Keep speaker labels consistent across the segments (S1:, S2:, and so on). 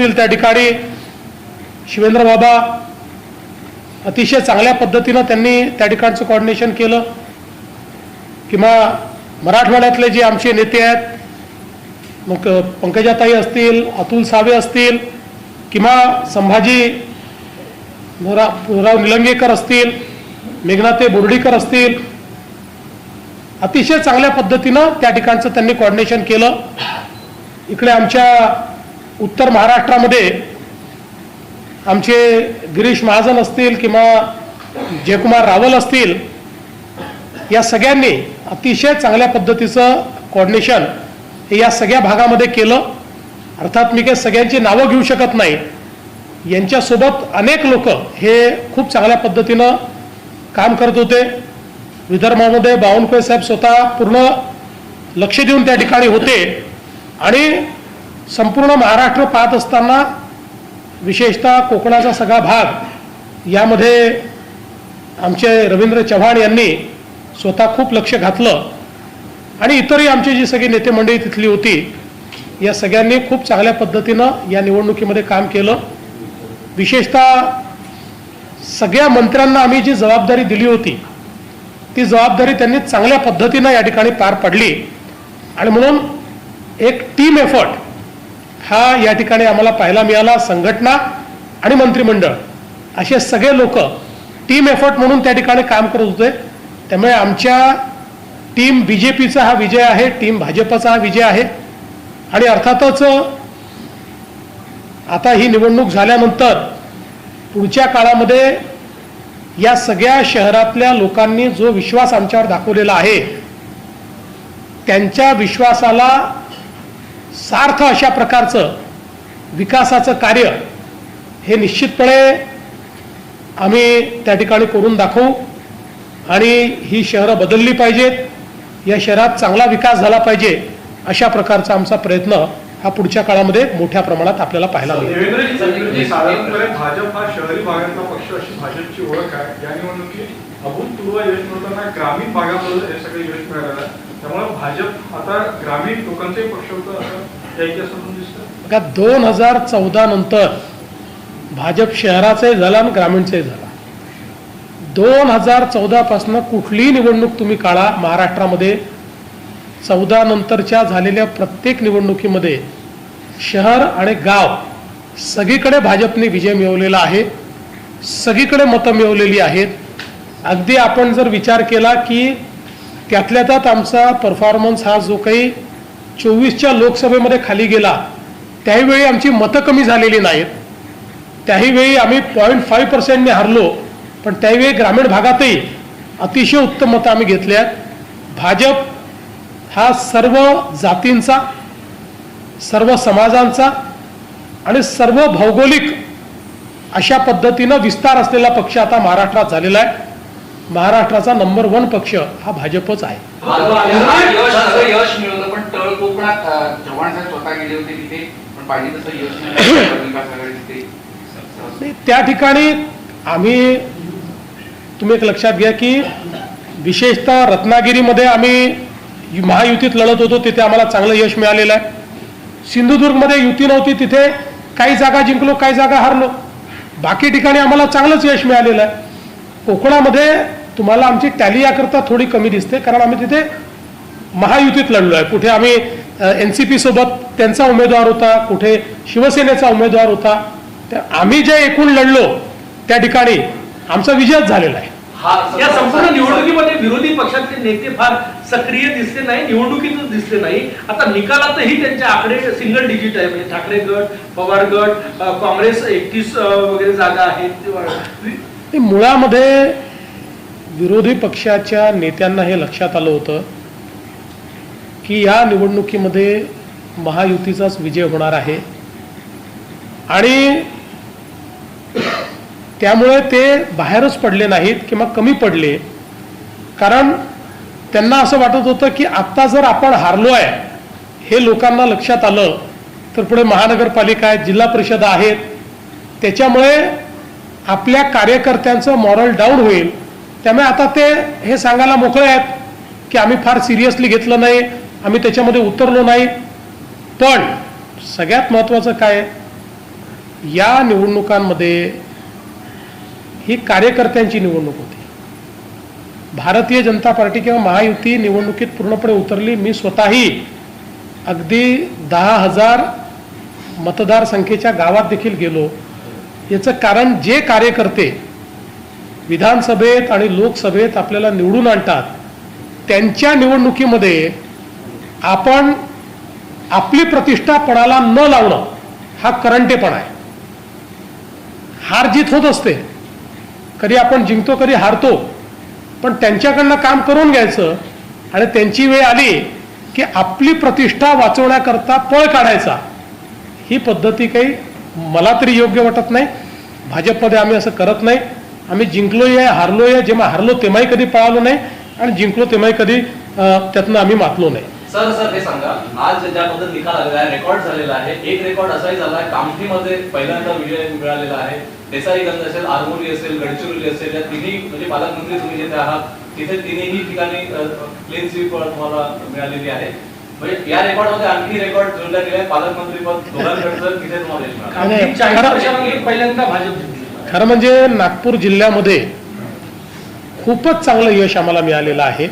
S1: असतील त्या ठिकाणी शिवेंद्र बाबा अतिशय चांगल्या पद्धतीनं त्यांनी त्या ठिकाणचं कोऑर्डिनेशन केलं. किंवा मराठवाड्यातले जे आमचे नेते आहेत, मग पंकजाताई असतील, अतुल सावे असतील, किंवा संभाजी राव निलंगेकर असतील, मेघनाते बोर्डीकर असतील, अतिशय चांगल्या पद्धतीनं त्या ठिकाणचं त्यांनी कोऑर्डिनेशन केलं. इकडे आमच्या उत्तर महाराष्ट्रामध्ये आमचे गिरीश महाजन असतील किंवा जयकुमार रावल असतील, या सगळ्यांनी अतिशय चांगल्या पद्धतीचं कोऑर्डिनेशन हे या सगळ्या भागामध्ये केलं. अर्थात मी काही सगळ्यांची नावं घेऊ शकत नाही, यांच्यासोबत अनेक लोक हे खूप चांगल्या पद्धतीनं काम करत होते. विदर्भामध्ये बावनकुळे साहेब स्वतः पूर्ण लक्ष देऊन त्या ठिकाणी होते आणि संपूर्ण महाराष्ट्र पाहत असताना विशेषतः कोकणाचा सगळा भाग यामध्ये आमचे रवींद्र चव्हाण यांनी स्वतः खूप लक्ष घातलं आणि इतरही आमची जी सगळी नेते मंडळी तिथली होती या सगळ्यांनी खूप चांगल्या पद्धतीनं या निवडणुकीमध्ये काम केलं. विशेषतः सगळ्या मंत्र्यांना आम्ही जी जबाबदारी दिली होती ती जबाबदारी त्यांनी चांगल्या पद्धतीनं या ठिकाणी पार पडली आणि म्हणून एक टीम एफर्ट हा या ठिकाणी आम्हाला पाहायला मिळाला. संघटना आणि मंत्रिमंडळ असे सगळे लोक टीम एफर्ट म्हणून त्या ठिकाणी काम करत होते. त्यामुळे आमच्या टीम बीजेपीचा हा विजय आहे, टीम भाजपचा हा विजय आहे. आणि अर्थातच आता ही निवडणूक झाल्यानंतर पुढच्या काळामध्ये या सगळ्या शहरातल्या लोकांनी जो विश्वास आमच्यावर दाखवलेला आहे त्यांच्या विश्वासाला सार्थ अशा प्रकारचं विकासाचं कार्य हे निश्चितपणे आम्ही त्या ठिकाणी करून दाखवू आणि ही शहरं बदलली पाहिजेत, या शहरात चांगला विकास झाला पाहिजे अशा प्रकारचा आमचा प्रयत्न हा पुढच्या काळामध्ये मोठ्या प्रमाणात आपल्याला पाहायला मिळेल.
S2: साधारणपणे भाजप हा शहरी भागातला पक्ष अशी भाजपची ओळख आहे. या निवडणुकीत अभूतपूर्व यश मिळवताना ग्रामीण भागामध्ये हे सगळे यश मिळालेलं आहे. त्यामुळे भाजप आता ग्रामीण लोकांचाही पक्ष होतं असं या इतिहासातून दिसतं.
S1: बघा 2014 नंतर भाजप शहराचाही झाला आणि ग्रामीणचाही झाला. 2014 पासून कुठलीही निवडणूक तुम्ही काढा महाराष्ट्रामध्ये 14 नंतरच्या झालेल्या प्रत्येक निवडणुकीमध्ये शहर आणि गाव सगळीकडे भाजपने विजय मिळवलेला आहे, सगळीकडे मतं मिळवलेली आहेत. अगदी आपण जर विचार केला की त्यातल्या त्यात आमचा परफॉर्मन्स हा जो काही 24च्या लोकसभेमध्ये खाली गेला त्याहीवेळी आमची मतं कमी झालेली नाहीत. त्याहीवेळी आम्ही 0.5% हारलो, पण त्यावेळी ग्रामीण भागातही अतिशय उत्तम मतं आम्ही घेतल्यात. भाजप हा सर्व जातींचा, सर्व समाजांचा आणि सर्व भौगोलिक अशा पद्धतीनं विस्तार असलेला पक्ष आता महाराष्ट्रात झालेला आहे. महाराष्ट्राचा नंबर 1 पक्ष हा भाजपच आहे.
S3: यश मिळवलं पण तळ कोकणात चव्हाण साहेब स्वतः गेले होते तिथे, पण पाहिजे तसं यश नाही.
S1: त्या ठिकाणी आम्ही तुम्ही एक लक्षात घ्या की विशेषतः रत्नागिरीमध्ये आम्ही महायुतीत लढत होतो, तिथे आम्हाला चांगलं यश मिळालेलं आहे. सिंधुदुर्गमध्ये युती नव्हती, तिथे काही जागा जिंकलो, काही जागा हारलो. बाकी ठिकाणी आम्हाला चांगलंच यश मिळालेलं आहे. कोकणामध्ये तुम्हाला आमची टॅली याकरता थोडी कमी दिसते, कारण आम्ही तिथे महायुतीत लढलो आहे. कुठे आम्ही NCP सोबत त्यांचा उमेदवार होता, कुठे शिवसेनेचा उमेदवार होता. तर आम्ही जे एकूण लढलो त्या ठिकाणी आमचा विजयच झालेला आहे.
S4: या संपूर्ण निवडणुकीमध्ये विरोधी पक्षातले नेते फार सक्रिय दिसले नाही, निवडणुकीतच दिसले नाही. आता निकालातही त्यांचे आकडे सिंगल डिजिट आहे, म्हणजे ठाकरे गट, पवार गट, काँग्रेस 31 वगैरे जागा आहेत.
S1: मुळामध्ये विरोधी पक्षाच्या नेत्यांना हे लक्षात आलं होतं की या निवडणुकीमध्ये महायुतीचाच विजय होणार आहे आणि त्यामुळे ते बाहेरच पडले नाहीत किंवा कमी पडले. कारण त्यांना असं वाटत होतं की आत्ता जर आपण हारलो आहे हे लोकांना लक्षात आलं तर पुढे महानगरपालिका आहेत, जिल्हा परिषद आहेत, त्याच्यामुळे आपल्या कार्यकर्त्यांचं मॉरल डाऊन होईल. त्यामुळे आता ते हे सांगायला मोकळे आहेत की आम्ही फार सिरियसली घेतलं नाही, आम्ही त्याच्यामध्ये उतरलो नाही. पण सगळ्यात महत्त्वाचं काय या निवडणुकांमध्ये ही कार्यकर्त्यांची निवडणूक होती. भारतीय जनता पार्टी किंवा महायुती निवडणुकीत पूर्णपणे उतरली. मी स्वतःही अगदी 10,000 मतदारसंख्येच्या गावात देखील गेलो. याचं कारण जे कार्यकर्ते विधानसभेत आणि लोकसभेत आपल्याला निवडून आणतात त्यांच्या निवडणुकीमध्ये आपण आपली प्रतिष्ठा पणाला न लावणं हा करंटेपणा आहे. हार जीत होत असते, कधी आपण जिंकतो कधी हारतो, पण त्यांच्याकडनं काम करून घ्यायचं आणि त्यांची वेळ आली की आपली प्रतिष्ठा वाचवण्याकरता पळ काढायचा. ही पद्धती काही मला तरी योग्य वाटत नाही. भाजपमध्ये आम्ही असं करत नाही. आम्ही जिंकलोही आहे, हारलोही आहे. जेव्हा हारलो तेव्हाही कधी पळालो नाही आणि जिंकलो तेव्हाही कधी त्यातनं आम्ही मातलो नाही.
S5: सर हे सांगा, आज ज्याबद्दल निकाल आलेला आहे, रेकॉर्ड झालेला आहे. एक रेकॉर्ड असाही झाला आहे, कामठीमध्ये पहिल्यांदा विजय मिळालेला आहे. देसाईगंज असेल, आरमोरी असेल, गडचिरोली असेल, या तिन्ही म्हणजे पालकमंत्री तुम्ही जिथे आहात तिथे तिन्ही ठिकाणी क्लीन स्वीप तुम्हाला मिळालेली आहे. म्हणजे या रेकॉर्डमध्ये आणखी रेकॉर्ड जोडले गेले. पालकमंत्री पद दोघांकडचं तिथे तुम्हाला यश मिळालं.
S1: आणि
S4: 40 वर्षानंतर पहिल्यांदा भाजप जिंकली.
S1: खरं म्हणजे नागपूर जिल्ह्यामध्ये खूपच चांगलं यश आम्हाला मिळालेलं आहे.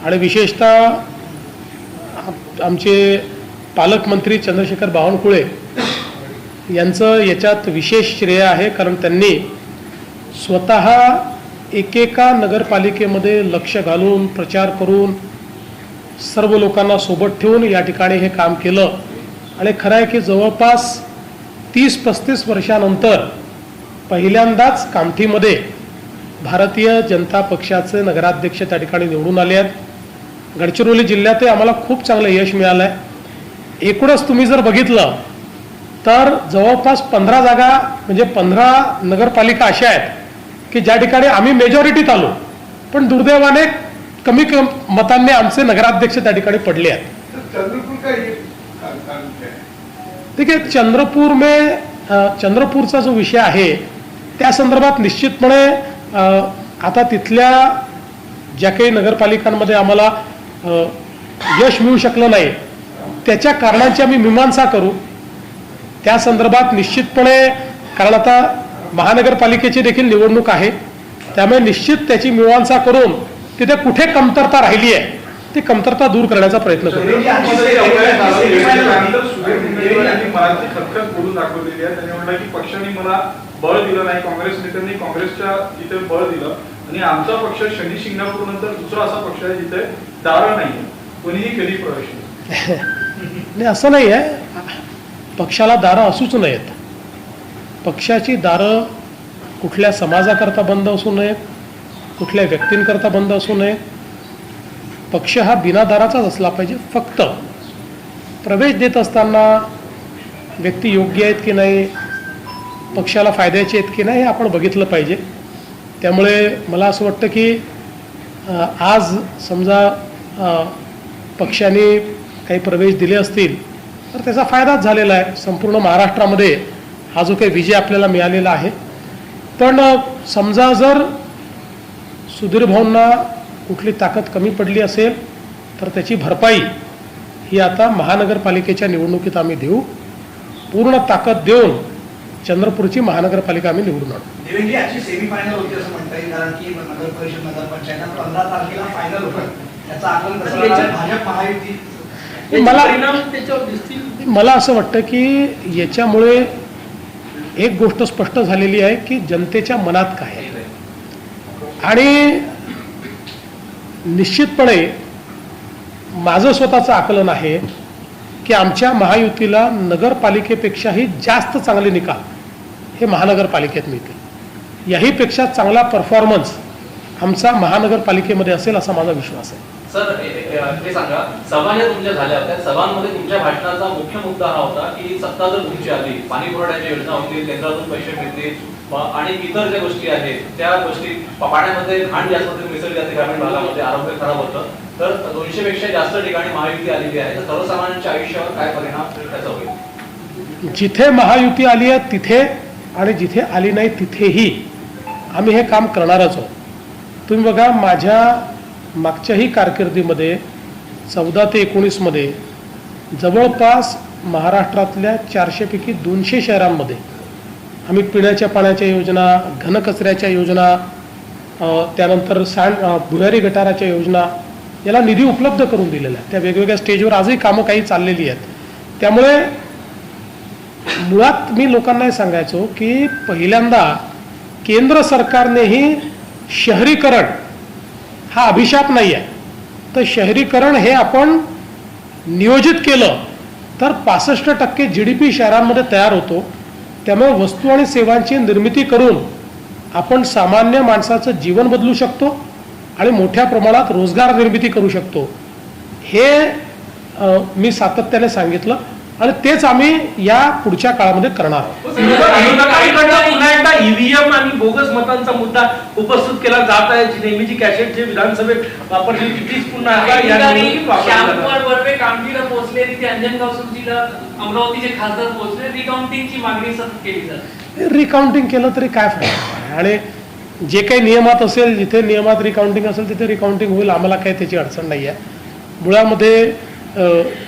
S1: आणि विशेषतः आमचे पालकमंत्री चंद्रशेखर बावनकुळे यांचं याच्यात विशेष श्रेय आहे. कारण त्यांनी स्वतः एकेका नगरपालिकेमध्ये लक्ष घालून प्रचार करून सर्व लोकांना सोबत ठेवून या ठिकाणी हे काम केलं. आणि खरं आहे की जवळपास 30-35 वर्षानंतर पहिल्यांदाच कामठीमध्ये भारतीय जनता पक्षाचे नगराध्यक्ष त्या ठिकाणी निवडून आले आहेत. गडचिरोली जिल्ह्यातही आम्हाला खूप चांगलं यश मिळालं आहे. एकूणच तुम्ही जर बघितलं तर जवळपास 15 जागा म्हणजे 15 नगरपालिका अशा आहेत की ज्या ठिकाणी आम्ही मेजॉरिटीत आलो, पण दुर्दैवाने कमी मतांनी आमचे नगराध्यक्ष त्या ठिकाणी पडले आहेत. ठीक आहे, चंद्रपूरचा जो विषय आहे त्या संदर्भात निश्चितपणे आता तिथल्या ज्या काही नगरपालिकांमध्ये आम्हाला यश मिळू शकलं नाही त्याच्या कारणांची आम्ही मीमांसा करू. त्या संदर्भात निश्चितपणे, कारण आता महानगरपालिकेची देखील निवडणूक आहे, त्यामुळे निश्चित त्याची मीमांसा करून तिथे कुठे कमतरता राहिली आहे ती कमतरता दूर करण्याचा प्रयत्न करू.
S2: मराठी खतखत बोलून दाखवलेली आहे. त्यांनी म्हटलं की पक्षाने मला बळ दिलं नाही, काँग्रेस नेत्यांनी काँग्रेसच्या इथे बळ दिलं आणि आमचा पक्ष शनी शिंगणापूर नंतर दुसरा असा पक्ष आहे जिथे दारं नाही, कोणीही कधी प्रवेश
S1: नाही. असं नाही आहे, पक्षाला दारं असूच नयेत. पक्षाची दारं कुठल्या समाजाकरता बंद असू नयेत, कुठल्या व्यक्तींकरता बंद असू नयेत. पक्ष हा बिना दाराचाच असला पाहिजे. फक्त प्रवेश देत असताना व्यक्ती योग्य आहेत की नाही, पक्षाला फायद्याचे आहेत की नाही हे आपण बघितलं पाहिजे. त्यामुळे मला असं वाटतं की आज समजा पक्षाने काही प्रवेश दिले असतील तर त्याचा फायदाच झालेला आहे. संपूर्ण महाराष्ट्रामध्ये हा जो काही विजय आपल्याला मिळालेला आहे. पण समजा जर सुधीर भाऊंना कुठली ताकद कमी पडली असेल तर त्याची भरपाई ही आता महानगरपालिकेच्या निवडणुकीत आम्ही देऊ. पूर्ण ताकद देऊन चंद्रपूरची महानगरपालिका आम्ही निवडून आणू.
S6: देवेंद्र याची सेमीफायनल होती असं म्हणता येईल, कारण की नगर परिषद नगरपंचायत 15 तारखेला फायनल होतं. त्याचा आकलन कसं होणार? भाजप महायुती
S4: परिणाम त्याच्यावर दिसतील.
S1: मला असं वाटतं की याच्यामुळे एक गोष्ट स्पष्ट झालेली आहे की जनतेच्या मनात काय आहे. आणि निश्चितपणे माझं स्वतःचं आकलन आहे की आमच्या महायुतीला नगरपालिकेपेक्षाही जास्त चांगले निकाल हे महानगरपालिकेत मिळतील. याहीपेक्षा चांगला परफॉर्मन्स आमचा महानगरपालिकेमध्ये असेल असा माझा विश्वास आहे.
S5: सर हे सांगा, सभा ज्या तुमच्या झाल्या होत्या, सभांमध्ये तुमच्या भाषणाचा मुख्य मुद्दा हा होता की सत्ता जर तुमची आली, पाणी पुरवठ्याच्या योजना होतील, केंद्रातून पैसे मिळतील आणि इतर ज्या गोष्टी आहेत त्या गोष्टी, पाण्यामध्ये घाण जास्त मिसळली जाते ग्रामीण भागामध्ये, आरोग्य खराब होतं, तर 200 पेक्षा जास्त ठिकाणी महायुती आलेली आहे, तर सर्वसामान्यांच्या आयुष्यावर काय परिणाम त्याचा होईल?
S1: जिथे महायुती आली आहे तिथे आणि जिथे आली नाही तिथेही आम्ही हे काम करणारच आहोत. तुम्ही बघा, माझ्या मागच्याही कारकिर्दीमध्ये 14 ते 19 मध्ये जवळपास महाराष्ट्रातल्या 400 पैकी 200 शहरांमध्ये आम्ही पिण्याच्या पाण्याच्या योजना, घनकचऱ्याच्या योजना, त्यानंतर भुयारी गटाराच्या योजना याला निधी उपलब्ध करून दिलेला आहे. त्या वेगवेगळ्या स्टेजवर आजही कामं काही चाललेली आहेत. त्यामुळे मुळात मी लोकांना हे सांगायचो की पहिल्यांदा केंद्र सरकारनेही शहरीकरण हा अभिशाप नाही आहे, तर शहरीकरण हे आपण नियोजित केलं तर 65% GDP शहरांमध्ये तयार होतो. त्यामुळे वस्तू आणि सेवांची निर्मिती करून आपण सामान्य माणसाचं जीवन बदलू शकतो आणि मोठ्या प्रमाणात रोजगार निर्मिती करू शकतो. हे मी सातत्याने सांगितलं आणि तेच आम्ही या पुढच्या काळामध्ये करणार आहोत.
S4: विरोधकांकडनं पुन्हा एकदा ईव्हीएम आणि बोगस मतांचा मुद्दा उपस्थित केला जात आहे. जी नेहमीची कॅसेट जे विधानसभेत वापरली तीच पुन्हा एकदा या निवडणुकीत वापरली जाणार आहे.
S7: श्यामकुमार बर्वे कामठीला पोहोचले, तिथे अंजनगाव सुरजीला अमरावतीचे खासदार पोहोचले, रिकाउंटिंगची मागणी सतत केली जाते.
S1: रिकाउंटिंग केलं तरी काय फायदा आहे? आणि जे काही नियमात असेल, जिथे नियमात रिकाउंटिंग असेल तिथे रिकाउंटिंग होईल. आम्हाला काही त्याची अडचण नाही आहे. मुळामध्ये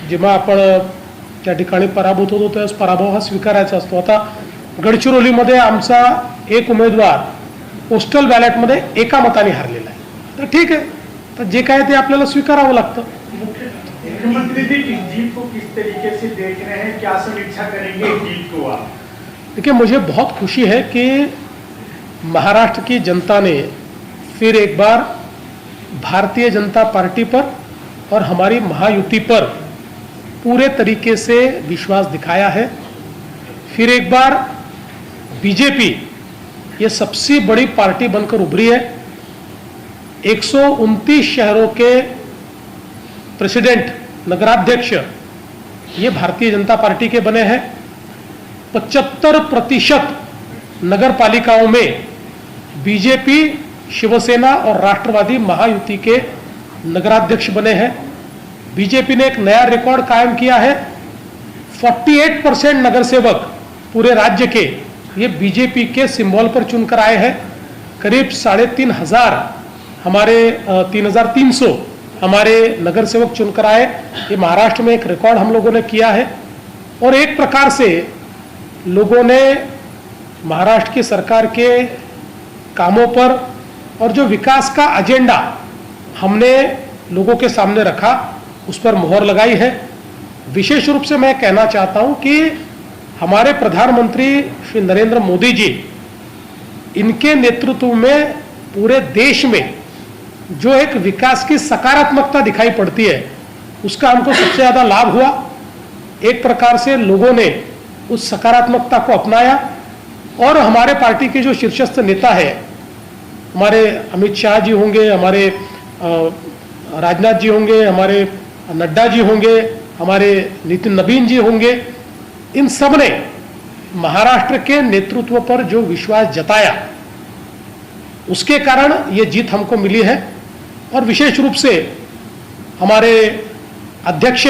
S1: जेव्हा आपण त्या ठिकाणी पराभूत होतो त्यावेळेस पराभव हा स्वीकारायचा असतो. आता गडचिरोलीमध्ये आमचा एक उमेदवार पोस्टल बॅलेटमध्ये एका मताने हारलेला आहे. तर ठीक आहे, तर जे काय ते आपल्याला स्वीकारावं लागतं.
S8: मुख्यमंत्री जी इस जीत को किस तरीके से देख रहे हैं, क्या समीक्षा करेंगे इस जीत को आप?
S1: देखिए, मुझे बहुत खुशी है कि महाराष्ट्र की जनता ने फिर एक बार भारतीय जनता पार्टी पर और हमारी महायुति पर पूरे तरीके से विश्वास दिखाया है. फिर एक बार बीजेपी ये सबसे बड़ी पार्टी बनकर उभरी है. 129 शहरों के प्रेसिडेंट, नगराध्यक्ष ये भारतीय जनता पार्टी के बने हैं. 75% नगर पालिकाओं में बीजेपी, शिवसेना और राष्ट्रवादी महायुति के नगराध्यक्ष बने हैं. बीजेपी ने एक नया रिकॉर्ड कायम किया है. 48% नगर सेवक पूरे राज्य के ये बीजेपी के सिंबल पर चुनकर आए हैं. करीब 3,500 हमारे 3,300 हमारे नगर सेवक चुनकर आए. ये महाराष्ट्र में एक रिकॉर्ड हम लोगों ने किया है. और एक प्रकार से लोगों ने महाराष्ट्र की सरकार के कामों पर और जो विकास का एजेंडा हमने लोगों के सामने रखा उस पर मोहर लगाई है. विशेष रूप से मैं कहना चाहता हूं कि हमारे प्रधानमंत्री श्री नरेंद्र मोदी जी, इनके नेतृत्व में पूरे देश में जो एक विकास की सकारात्मकता दिखाई पड़ती है उसका हमको सबसे ज़्यादा लाभ हुआ. एक प्रकार से लोगों ने उस सकारात्मकता को अपनाया और हमारे पार्टी के जो शीर्षस्थ नेता है, हमारे अमित शाह जी होंगे, हमारे राजनाथ जी होंगे, हमारे नड्डा जी होंगे, हमारे नितिन नवीन जी होंगे, इन सब ने महाराष्ट्र के नेतृत्व पर जो विश्वास जताया उसके कारण ये जीत हमको मिली है. और विशेष रूप से हमारे अध्यक्ष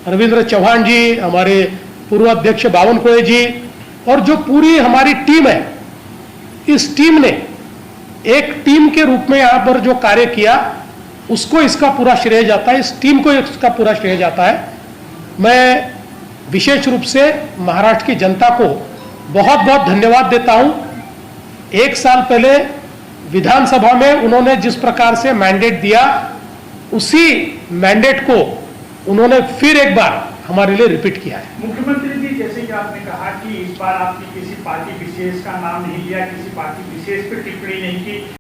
S1: रविंद्र चौहान जी, हमारे पूर्व अध्यक्ष बावनकुळे जी और जो पूरी हमारी टीम है, इस टीम ने एक टीम के रूप में यहाँ पर जो कार्य किया उसको इसका पूरा श्रेय जाता है. इस टीम को इसका पूरा श्रेय जाता है. मैं विशेष रूप से महाराष्ट्र की जनता को बहुत बहुत धन्यवाद देता हूं. एक साल पहले विधानसभा में उन्होंने जिस प्रकार से मैंडेट दिया, उसी मैंडेट को उन्होंने फिर एक बार हमारे लिए रिपीट किया है.
S8: मुख्यमंत्री जी, जैसे कि आपने कहा कि इस बार आपने किसी पार्टी विशेष का नाम नहीं लिया, किसी पार्टी विशेष पर टिप्पणी नहीं की,